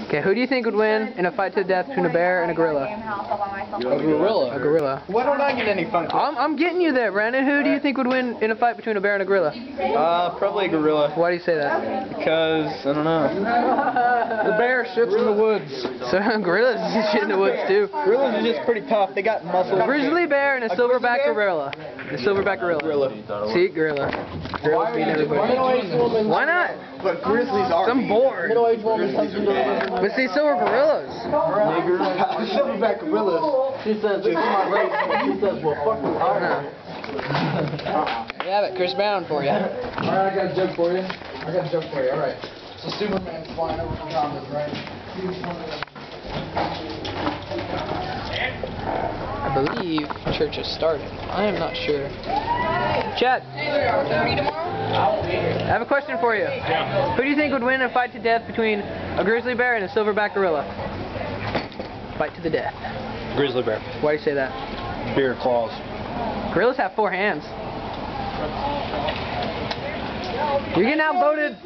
Okay, who do you think would win in a fight to the death between a bear and a gorilla? A gorilla. A gorilla. Why don't I get any fun? I'm getting you there, Brandon. Who do you think would win in a fight between a bear and a gorilla? Probably a gorilla. Why do you say that? Because, I don't know. The bear shits in the woods. So gorillas shit in the woods too. Gorillas are just pretty tough. They got muscles. Grizzly bear and a silverback gorilla. The silverback gorilla. See, gorilla. Gorillas beat everybody. Why not? But grizzlies are. I'm bored. Middle-aged woman comes into the living room. But see, so are gorillas. Silverback gorillas. She says, it's my race. She says, well, fuck you. Yeah, but Chris Brown for you. Alright, I got a joke for you. Alright. So Superman's flying over the mountains, right? I believe church is starting. I am not sure. Chad. I have a question for you. Yeah. Who do you think would win a fight to death between a grizzly bear and a silverback gorilla? Fight to the death. Grizzly bear. Why do you say that? Bear claws. Gorillas have 4 hands. You're getting outvoted.